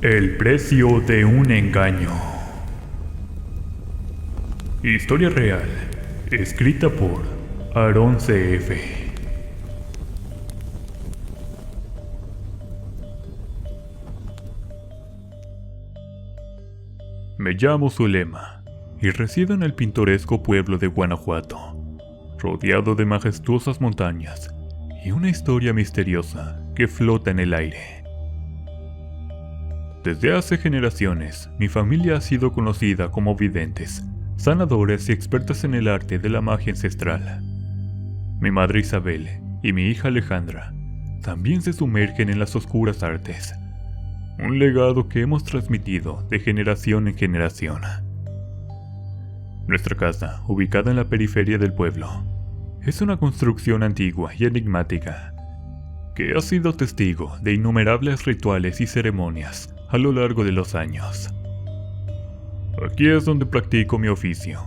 El precio de un engaño. Historia real, escrita por Aaron C.F. Me llamo Zulema y resido en el pintoresco pueblo de Guanajuato, rodeado de majestuosas montañas y una historia misteriosa que flota en el aire. Desde hace generaciones, mi familia ha sido conocida como videntes, sanadores y expertas en el arte de la magia ancestral. Mi madre Isabel y mi hija Alejandra también se sumergen en las oscuras artes, un legado que hemos transmitido de generación en generación. Nuestra casa, ubicada en la periferia del pueblo, es una construcción antigua y enigmática que ha sido testigo de innumerables rituales y ceremonias a lo largo de los años. Aquí es donde practico mi oficio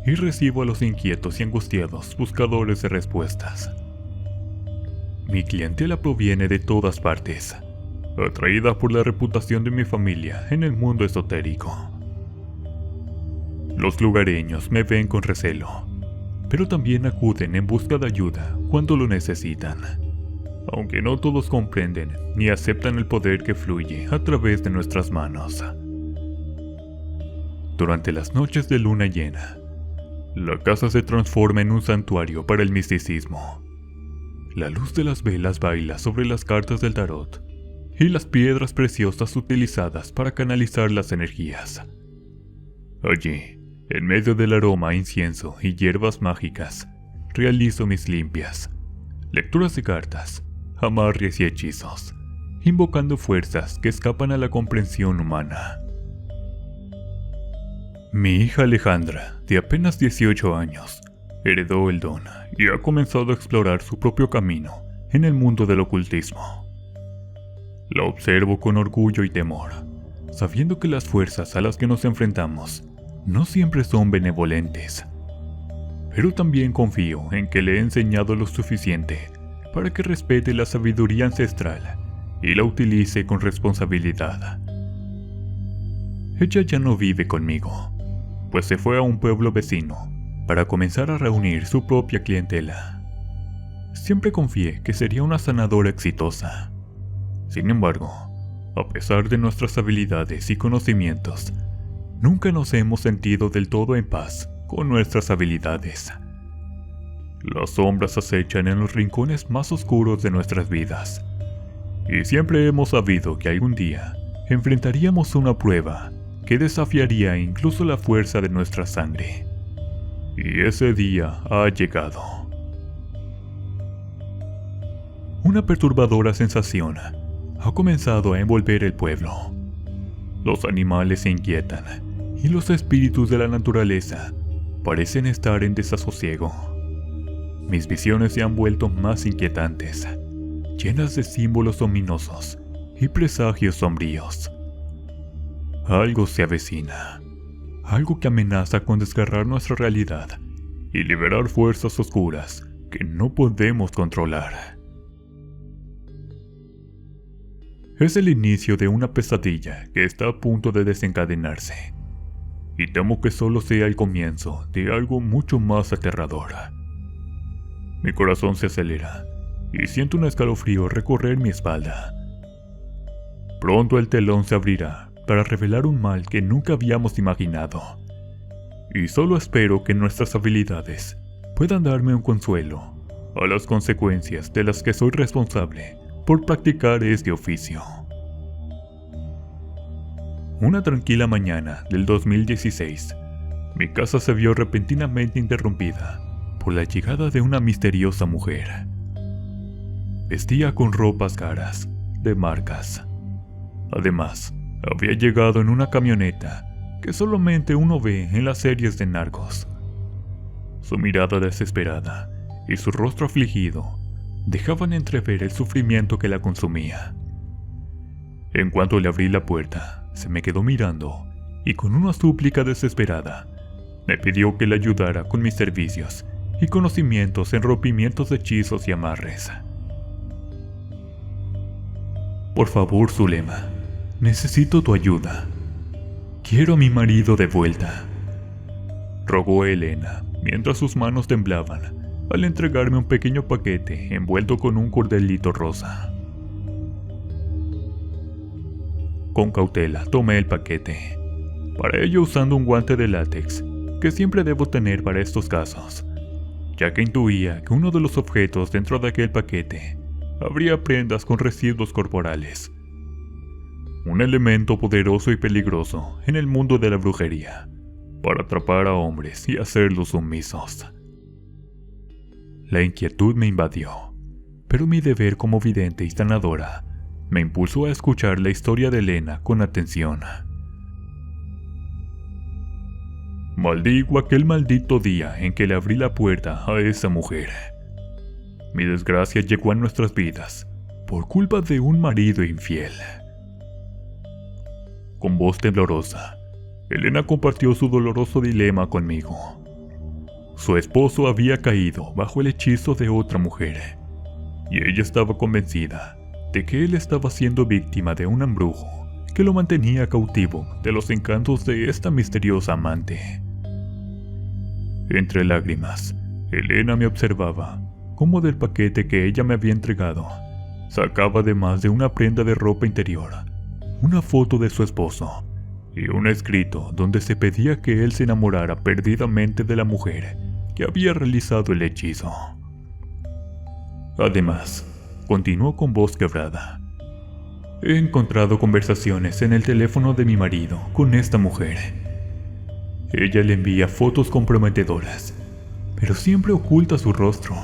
y recibo a los inquietos y angustiados buscadores de respuestas. Mi clientela proviene de todas partes, atraída por la reputación de mi familia en el mundo esotérico. Los lugareños me ven con recelo, pero también acuden en busca de ayuda cuando lo necesitan, aunque no todos comprenden ni aceptan el poder que fluye a través de nuestras manos. Durante las noches de luna llena, la casa se transforma en un santuario para el misticismo. La luz de las velas baila sobre las cartas del tarot y las piedras preciosas utilizadas para canalizar las energías. Allí, en medio del aroma a incienso y hierbas mágicas, realizo mis limpias, lecturas de cartas, amarres y hechizos, invocando fuerzas que escapan a la comprensión humana. Mi hija Alejandra, de apenas 18 años, heredó el don y ha comenzado a explorar su propio camino en el mundo del ocultismo. La observo con orgullo y temor, sabiendo que las fuerzas a las que nos enfrentamos no siempre son benevolentes. Pero también confío en que le he enseñado lo suficiente para que respete la sabiduría ancestral y la utilice con responsabilidad. Ella ya no vive conmigo, pues se fue a un pueblo vecino para comenzar a reunir su propia clientela. Siempre confié que sería una sanadora exitosa. Sin embargo, a pesar de nuestras habilidades y conocimientos, nunca nos hemos sentido del todo en paz con nuestras habilidades. Las sombras acechan en los rincones más oscuros de nuestras vidas, y siempre hemos sabido que algún día enfrentaríamos una prueba que desafiaría incluso la fuerza de nuestra sangre. Y ese día ha llegado. Una perturbadora sensación ha comenzado a envolver el pueblo. Los animales se inquietan y los espíritus de la naturaleza parecen estar en desasosiego. Mis visiones se han vuelto más inquietantes, llenas de símbolos ominosos y presagios sombríos. Algo se avecina, algo que amenaza con desgarrar nuestra realidad y liberar fuerzas oscuras que no podemos controlar. Es el inicio de una pesadilla que está a punto de desencadenarse, y temo que solo sea el comienzo de algo mucho más aterrador. Mi corazón se acelera y siento un escalofrío recorrer mi espalda. Pronto el telón se abrirá para revelar un mal que nunca habíamos imaginado, y solo espero que nuestras habilidades puedan darme un consuelo a las consecuencias de las que soy responsable por practicar este oficio. Una tranquila mañana del 2016, mi casa se vio repentinamente interrumpida por la llegada de una misteriosa mujer. Vestía con ropas caras, de marcas. Además, había llegado en una camioneta que solamente uno ve en las series de narcos. Su mirada desesperada y su rostro afligido dejaban entrever el sufrimiento que la consumía. En cuanto le abrí la puerta, se me quedó mirando y con una súplica desesperada me pidió que le ayudara con mis servicios y conocimientos en rompimientos de hechizos y amarres. Por favor, Zulema, necesito tu ayuda. Quiero a mi marido de vuelta, rogó Elena, mientras sus manos temblaban al entregarme un pequeño paquete envuelto con un cordelito rosa. Con cautela tomé el paquete, para ello usando un guante de látex que siempre debo tener para estos casos, ya que intuía que uno de los objetos dentro de aquel paquete habría prendas con residuos corporales. Un elemento poderoso y peligroso en el mundo de la brujería, para atrapar a hombres y hacerlos sumisos. La inquietud me invadió, pero mi deber como vidente y sanadora me impulsó a escuchar la historia de Elena con atención. Maldigo aquel maldito día en que le abrí la puerta a esa mujer. Mi desgracia llegó a nuestras vidas por culpa de un marido infiel. Con voz temblorosa, Elena compartió su doloroso dilema conmigo. Su esposo había caído bajo el hechizo de otra mujer, y ella estaba convencida de que él estaba siendo víctima de un embrujo que lo mantenía cautivo de los encantos de esta misteriosa amante. Entre lágrimas, Elena me observaba cómo del paquete que ella me había entregado sacaba, además de una prenda de ropa interior, una foto de su esposo y un escrito donde se pedía que él se enamorara perdidamente de la mujer que había realizado el hechizo. Además, continuó con voz quebrada: he encontrado conversaciones en el teléfono de mi marido con esta mujer. Ella le envía fotos comprometedoras, pero siempre oculta su rostro,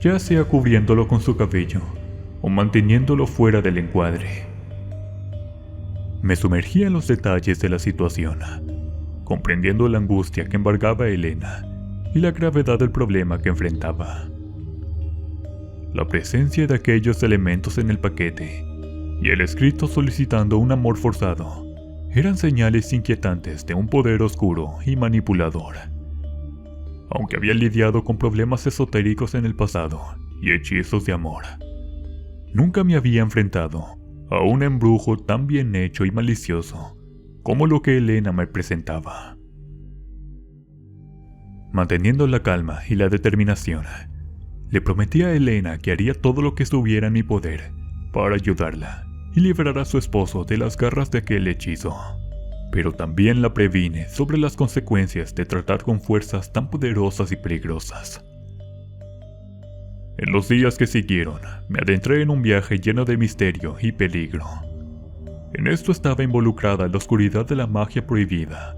ya sea cubriéndolo con su cabello o manteniéndolo fuera del encuadre. Me sumergía en los detalles de la situación, comprendiendo la angustia que embargaba a Elena y la gravedad del problema que enfrentaba. La presencia de aquellos elementos en el paquete y el escrito solicitando un amor forzado eran señales inquietantes de un poder oscuro y manipulador. Aunque había lidiado con problemas esotéricos en el pasado y hechizos de amor, nunca me había enfrentado a un embrujo tan bien hecho y malicioso como lo que Elena me presentaba. Manteniendo la calma y la determinación, le prometí a Elena que haría todo lo que estuviera en mi poder para ayudarla y liberar a su esposo de las garras de aquel hechizo. Pero también la previne sobre las consecuencias de tratar con fuerzas tan poderosas y peligrosas. En los días que siguieron, me adentré en un viaje lleno de misterio y peligro. En esto estaba involucrada la oscuridad de la magia prohibida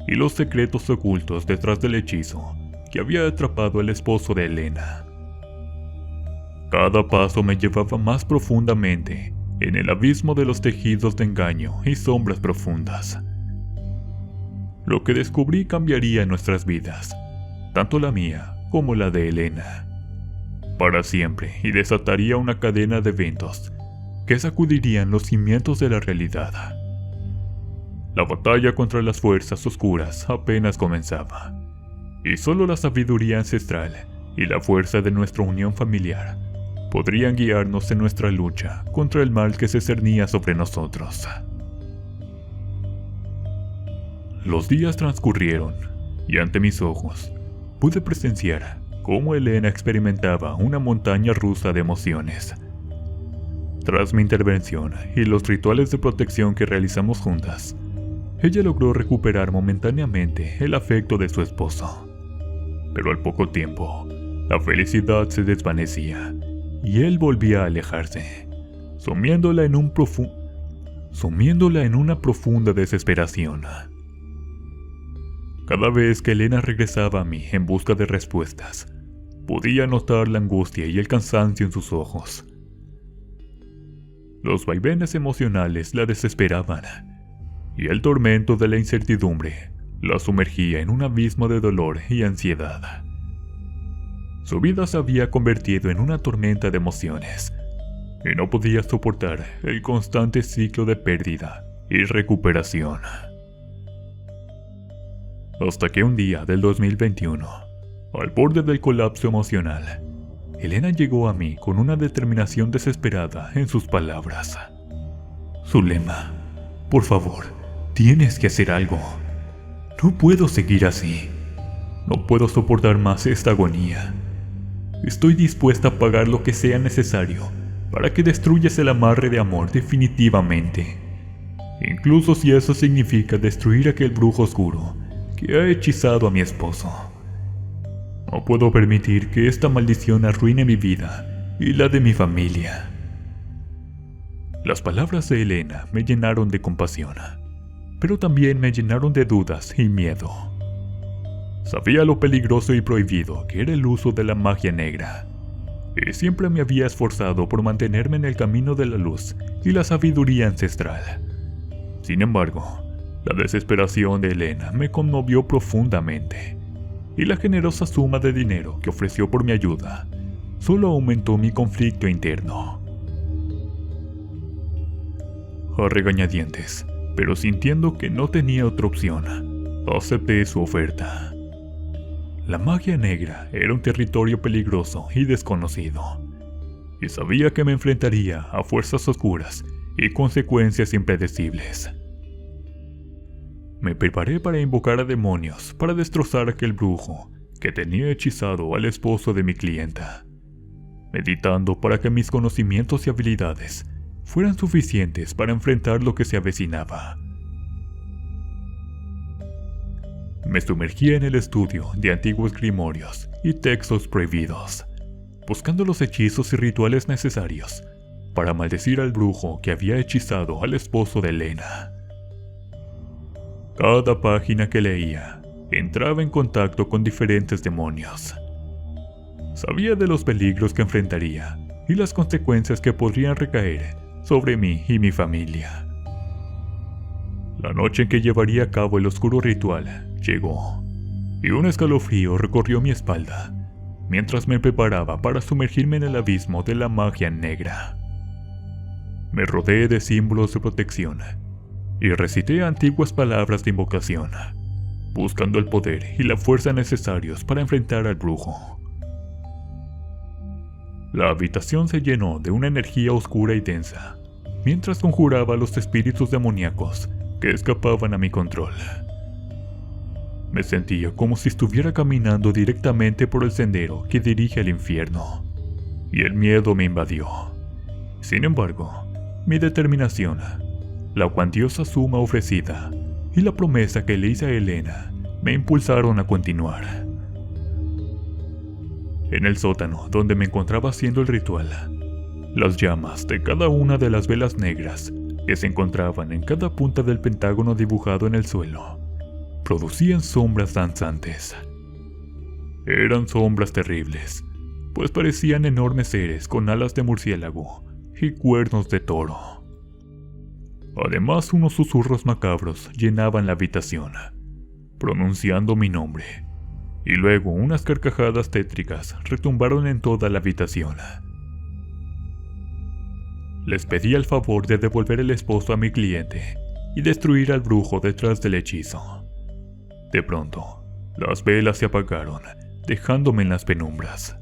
y los secretos ocultos detrás del hechizo que había atrapado al esposo de Elena. Cada paso me llevaba más profundamente en el abismo de los tejidos de engaño y sombras profundas. Lo que descubrí cambiaría nuestras vidas, tanto la mía como la de Elena, para siempre, y desataría una cadena de eventos que sacudirían los cimientos de la realidad. La batalla contra las fuerzas oscuras apenas comenzaba, y solo la sabiduría ancestral y la fuerza de nuestra unión familiar podrían guiarnos en nuestra lucha contra el mal que se cernía sobre nosotros. Los días transcurrieron, y ante mis ojos pude presenciar cómo Elena experimentaba una montaña rusa de emociones. Tras mi intervención y los rituales de protección que realizamos juntas, ella logró recuperar momentáneamente el afecto de su esposo. Pero al poco tiempo, la felicidad se desvanecía y él volvía a alejarse, sumiéndola en una profunda desesperación. Cada vez que Elena regresaba a mí en busca de respuestas, podía notar la angustia y el cansancio en sus ojos. Los vaivenes emocionales la desesperaban, y el tormento de la incertidumbre la sumergía en un abismo de dolor y ansiedad. Su vida se había convertido en una tormenta de emociones, y no podía soportar el constante ciclo de pérdida y recuperación. Hasta que un día del 2021, al borde del colapso emocional, Elena llegó a mí con una determinación desesperada en sus palabras. Su lema: Por favor, tienes que hacer algo. No puedo seguir así. No puedo soportar más esta agonía. Estoy dispuesta a pagar lo que sea necesario para que destruyas el amarre de amor definitivamente. Incluso si eso significa destruir aquel brujo oscuro que ha hechizado a mi esposo. No puedo permitir que esta maldición arruine mi vida y la de mi familia. Las palabras de Elena me llenaron de compasión, pero también me llenaron de dudas y miedo. Sabía lo peligroso y prohibido que era el uso de la magia negra, y siempre me había esforzado por mantenerme en el camino de la luz y la sabiduría ancestral. Sin embargo, la desesperación de Elena me conmovió profundamente, y la generosa suma de dinero que ofreció por mi ayuda solo aumentó mi conflicto interno. A regañadientes, pero sintiendo que no tenía otra opción, acepté su oferta. La magia negra era un territorio peligroso y desconocido, y sabía que me enfrentaría a fuerzas oscuras y consecuencias impredecibles. Me preparé para invocar a demonios para destrozar a aquel brujo que tenía hechizado al esposo de mi clienta, meditando para que mis conocimientos y habilidades fueran suficientes para enfrentar lo que se avecinaba. Me sumergí en el estudio de antiguos grimorios y textos prohibidos, buscando los hechizos y rituales necesarios para maldecir al brujo que había hechizado al esposo de Elena. Cada página que leía entraba en contacto con diferentes demonios. Sabía de los peligros que enfrentaría y las consecuencias que podrían recaer sobre mí y mi familia. La noche en que llevaría a cabo el oscuro ritual llegó, y un escalofrío recorrió mi espalda mientras me preparaba para sumergirme en el abismo de la magia negra. Me rodeé de símbolos de protección y recité antiguas palabras de invocación, buscando el poder y la fuerza necesarios para enfrentar al brujo. La habitación se llenó de una energía oscura y densa, mientras conjuraba a los espíritus demoníacos que escapaban a mi control. Me sentía como si estuviera caminando directamente por el sendero que dirige al infierno, y el miedo me invadió. Sin embargo, mi determinación, la cuantiosa suma ofrecida y la promesa que le hice a Elena me impulsaron a continuar. En el sótano donde me encontraba haciendo el ritual, las llamas de cada una de las velas negras que se encontraban en cada punta del pentágono dibujado en el suelo producían sombras danzantes. Eran sombras terribles, pues parecían enormes seres con alas de murciélago y cuernos de toro. Además, unos susurros macabros llenaban la habitación, pronunciando mi nombre, y luego unas carcajadas tétricas retumbaron en toda la habitación. Les pedí el favor de devolver el esposo a mi cliente y destruir al brujo detrás del hechizo. De pronto, las velas se apagaron, dejándome en las penumbras.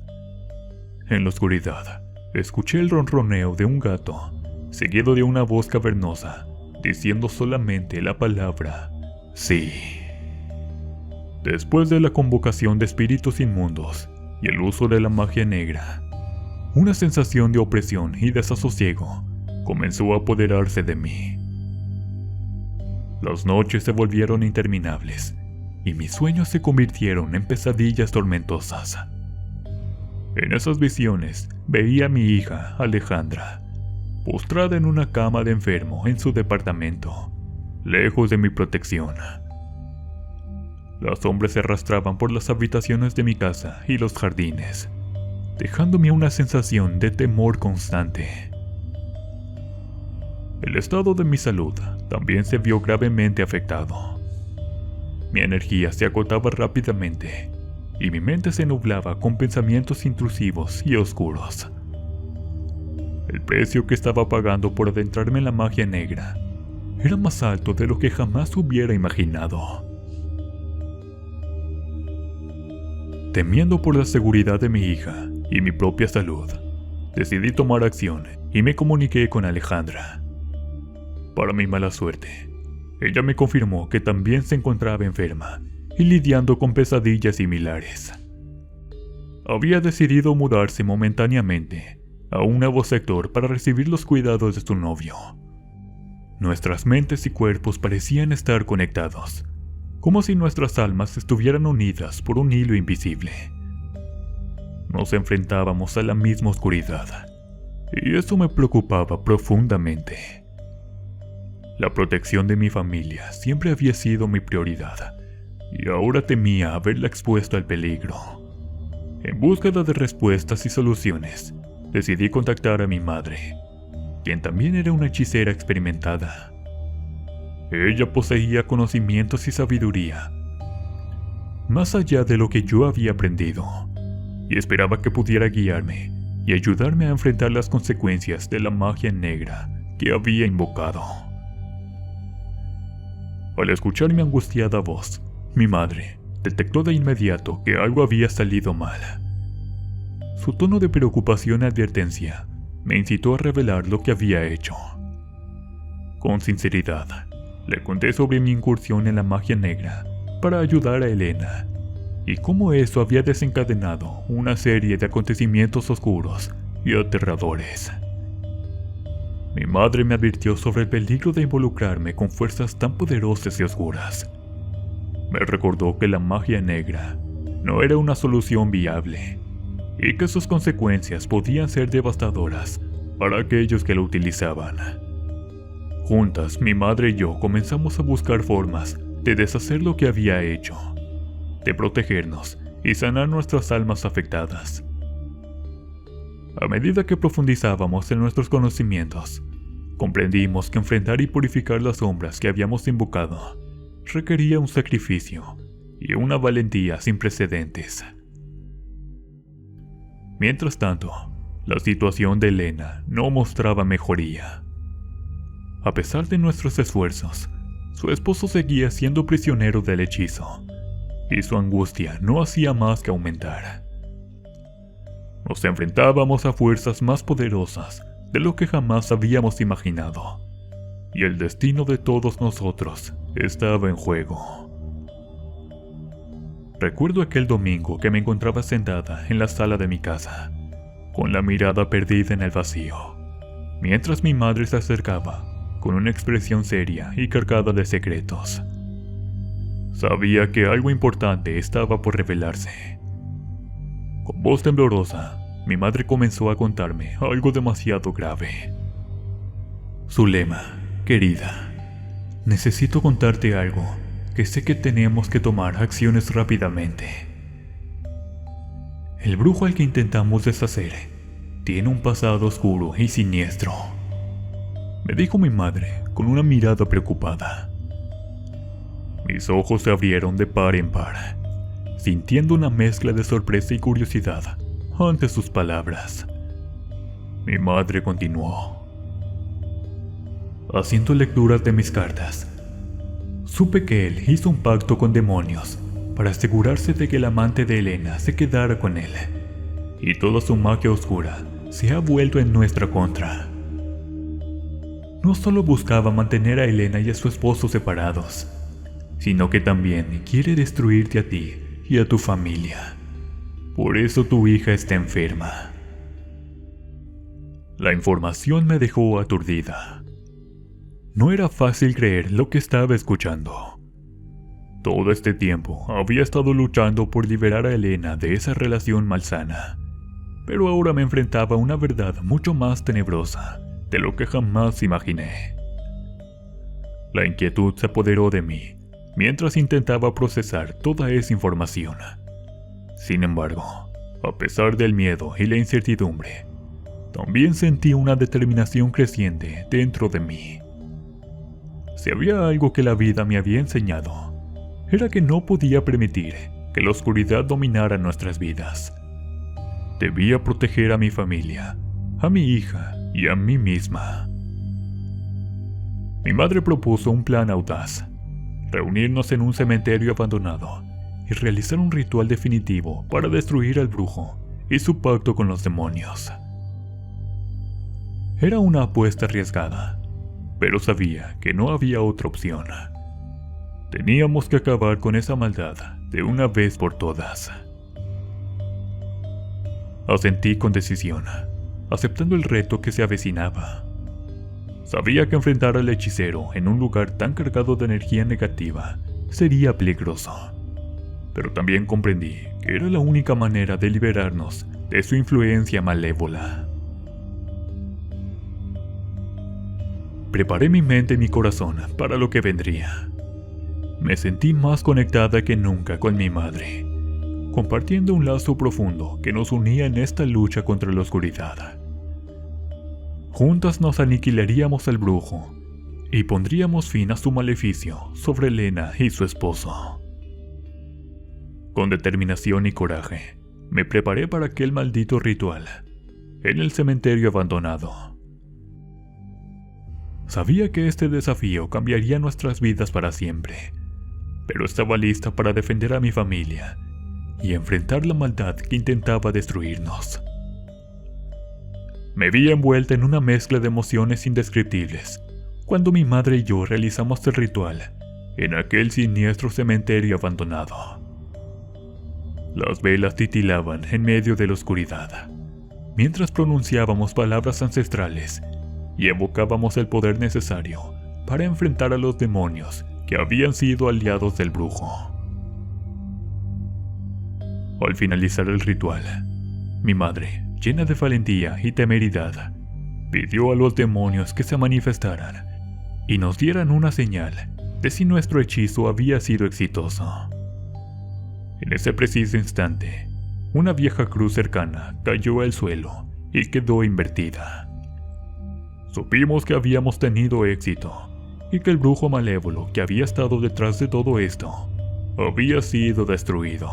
En la oscuridad, escuché el ronroneo de un gato, seguido de una voz cavernosa, diciendo solamente la palabra sí. Después de la convocación de espíritus inmundos y el uso de la magia negra, una sensación de opresión y desasosiego comenzó a apoderarse de mí. Las noches se volvieron interminables y mis sueños se convirtieron en pesadillas tormentosas. En esas visiones veía a mi hija, Alejandra, postrada en una cama de enfermo en su departamento, lejos de mi protección. Las sombras se arrastraban por las habitaciones de mi casa y los jardines, dejándome una sensación de temor constante. El estado de mi salud también se vio gravemente afectado. Mi energía se agotaba rápidamente y mi mente se nublaba con pensamientos intrusivos y oscuros. El precio que estaba pagando por adentrarme en la magia negra era más alto de lo que jamás hubiera imaginado. Temiendo por la seguridad de mi hija y mi propia salud, decidí tomar acción y me comuniqué con Alejandra. Para mi mala suerte, ella me confirmó que también se encontraba enferma y lidiando con pesadillas similares. Había decidido mudarse momentáneamente a un nuevo sector para recibir los cuidados de su novio. Nuestras mentes y cuerpos parecían estar conectados, como si nuestras almas estuvieran unidas por un hilo invisible. Nos enfrentábamos a la misma oscuridad, y eso me preocupaba profundamente. La protección de mi familia siempre había sido mi prioridad, y ahora temía haberla expuesto al peligro. En búsqueda de respuestas y soluciones, decidí contactar a mi madre, quien también era una hechicera experimentada. Ella poseía conocimientos y sabiduría, más allá de lo que yo había aprendido, y esperaba que pudiera guiarme y ayudarme a enfrentar las consecuencias de la magia negra que había invocado. Al escuchar mi angustiada voz, mi madre detectó de inmediato que algo había salido mal. Su tono de preocupación y advertencia me incitó a revelar lo que había hecho. Con sinceridad, le conté sobre mi incursión en la magia negra para ayudar a Elena y cómo eso había desencadenado una serie de acontecimientos oscuros y aterradores. Mi madre me advirtió sobre el peligro de involucrarme con fuerzas tan poderosas y oscuras. Me recordó que la magia negra no era una solución viable y que sus consecuencias podían ser devastadoras para aquellos que la utilizaban. Juntas, mi madre y yo comenzamos a buscar formas de deshacer lo que había hecho, de protegernos y sanar nuestras almas afectadas. A medida que profundizábamos en nuestros conocimientos, comprendimos que enfrentar y purificar las sombras que habíamos invocado requería un sacrificio y una valentía sin precedentes. Mientras tanto, la situación de Elena no mostraba mejoría. A pesar de nuestros esfuerzos, su esposo seguía siendo prisionero del hechizo, y su angustia no hacía más que aumentar. Nos enfrentábamos a fuerzas más poderosas de lo que jamás habíamos imaginado, y el destino de todos nosotros estaba en juego. Recuerdo aquel domingo que me encontraba sentada en la sala de mi casa, con la mirada perdida en el vacío, mientras mi madre se acercaba con una expresión seria y cargada de secretos. Sabía que algo importante estaba por revelarse. Con voz temblorosa, mi madre comenzó a contarme algo demasiado grave. Zulema, querida, necesito contarte algo que sé que tenemos que tomar acciones rápidamente. El brujo al que intentamos deshacer tiene un pasado oscuro y siniestro, me dijo mi madre con una mirada preocupada. Mis ojos se abrieron de par en par, sintiendo una mezcla de sorpresa y curiosidad ante sus palabras. Mi madre continuó. Haciendo lecturas de mis cartas, supe que él hizo un pacto con demonios para asegurarse de que el amante de Elena se quedara con él, y toda su magia oscura se ha vuelto en nuestra contra. No solo buscaba mantener a Elena y a su esposo separados, sino que también quiere destruirte a ti y a tu familia. Por eso tu hija está enferma. La información me dejó aturdida. No era fácil creer lo que estaba escuchando. Todo este tiempo había estado luchando por liberar a Elena de esa relación malsana, pero ahora me enfrentaba a una verdad mucho más tenebrosa de lo que jamás imaginé. La inquietud se apoderó de mí mientras intentaba procesar toda esa información. Sin embargo, a pesar del miedo y la incertidumbre, también sentí una determinación creciente dentro de mí. Si había algo que la vida me había enseñado, era que no podía permitir que la oscuridad dominara nuestras vidas. Debía proteger a mi familia, a mi hija y a mí misma. Mi madre propuso un plan audaz: reunirnos en un cementerio abandonado y realizar un ritual definitivo para destruir al brujo y su pacto con los demonios. Era una apuesta arriesgada, pero sabía que no había otra opción. Teníamos que acabar con esa maldad de una vez por todas. Asentí con decisión, aceptando el reto que se avecinaba. Sabía que enfrentar al hechicero en un lugar tan cargado de energía negativa sería peligroso, pero también comprendí que era la única manera de liberarnos de su influencia malévola. Preparé mi mente y mi corazón para lo que vendría. Me sentí más conectada que nunca con mi madre, compartiendo un lazo profundo que nos unía en esta lucha contra la oscuridad. Juntas nos aniquilaríamos al brujo y pondríamos fin a su maleficio sobre Elena y su esposo. Con determinación y coraje, me preparé para aquel maldito ritual en el cementerio abandonado. Sabía que este desafío cambiaría nuestras vidas para siempre, pero estaba lista para defender a mi familia y enfrentar la maldad que intentaba destruirnos. Me vi envuelta en una mezcla de emociones indescriptibles cuando mi madre y yo realizamos el ritual en aquel siniestro cementerio abandonado. Las velas titilaban en medio de la oscuridad, mientras pronunciábamos palabras ancestrales y evocábamos el poder necesario para enfrentar a los demonios que habían sido aliados del brujo. Al finalizar el ritual, mi madre, llena de valentía y temeridad, pidió a los demonios que se manifestaran y nos dieran una señal de si nuestro hechizo había sido exitoso. En ese preciso instante, una vieja cruz cercana cayó al suelo y quedó invertida. Supimos que habíamos tenido éxito y que el brujo malévolo que había estado detrás de todo esto había sido destruido.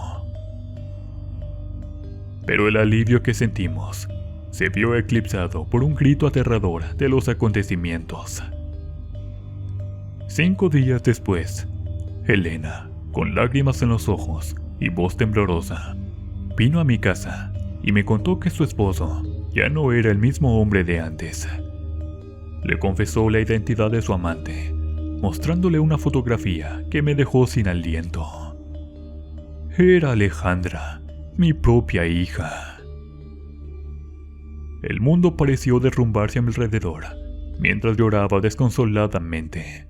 Pero el alivio que sentimos se vio eclipsado por un grito aterrador de los acontecimientos. 5 días después, Elena, con lágrimas en los ojos y voz temblorosa, vino a mi casa y me contó que su esposo ya no era el mismo hombre de antes. Le confesó la identidad de su amante, mostrándole una fotografía que me dejó sin aliento. Era Alejandra, mi propia hija. El mundo pareció derrumbarse a mi alrededor, mientras lloraba desconsoladamente.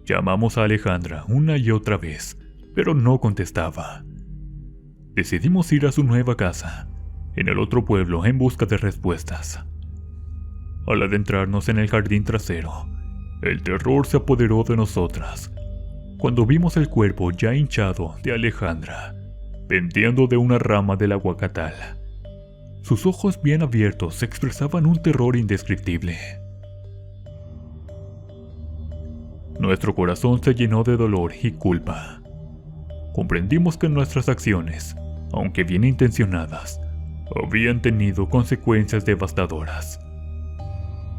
Llamamos a Alejandra una y otra vez, pero no contestaba. Decidimos ir a su nueva casa, en el otro pueblo, en busca de respuestas. Al adentrarnos en el jardín trasero, el terror se apoderó de nosotras, cuando vimos el cuerpo ya hinchado de Alejandra, pendiendo de una rama del aguacatal. Sus ojos bien abiertos expresaban un terror indescriptible. Nuestro corazón se llenó de dolor y culpa. Comprendimos que nuestras acciones, aunque bien intencionadas, habían tenido consecuencias devastadoras.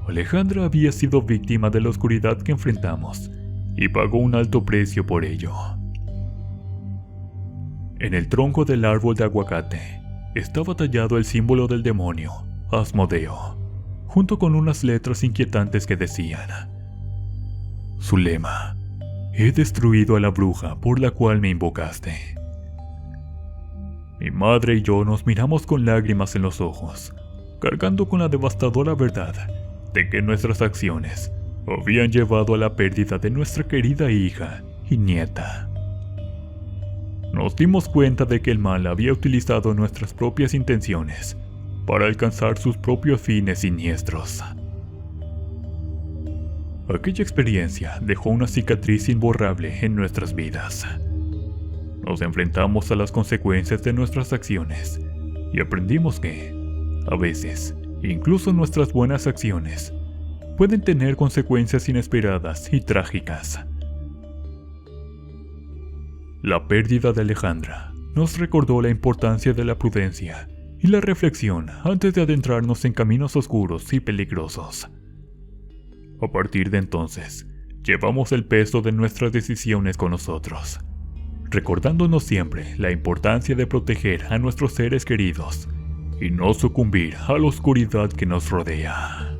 Alejandra había sido víctima de la oscuridad que enfrentamos y pagó un alto precio por ello. En el tronco del árbol de aguacate estaba tallado el símbolo del demonio, Asmodeo, junto con unas letras inquietantes que decían: su lema: he destruido a la bruja por la cual me invocaste. Mi madre y yo nos miramos con lágrimas en los ojos, cargando con la devastadora verdad de que nuestras acciones habían llevado a la pérdida de nuestra querida hija y nieta. Nos dimos cuenta de que el mal había utilizado nuestras propias intenciones para alcanzar sus propios fines siniestros. Aquella experiencia dejó una cicatriz imborrable en nuestras vidas. Nos enfrentamos a las consecuencias de nuestras acciones y aprendimos que, a veces, incluso nuestras buenas acciones pueden tener consecuencias inesperadas y trágicas. La pérdida de Alejandra nos recordó la importancia de la prudencia y la reflexión antes de adentrarnos en caminos oscuros y peligrosos. A partir de entonces, llevamos el peso de nuestras decisiones con nosotros, recordándonos siempre la importancia de proteger a nuestros seres queridos y no sucumbir a la oscuridad que nos rodea.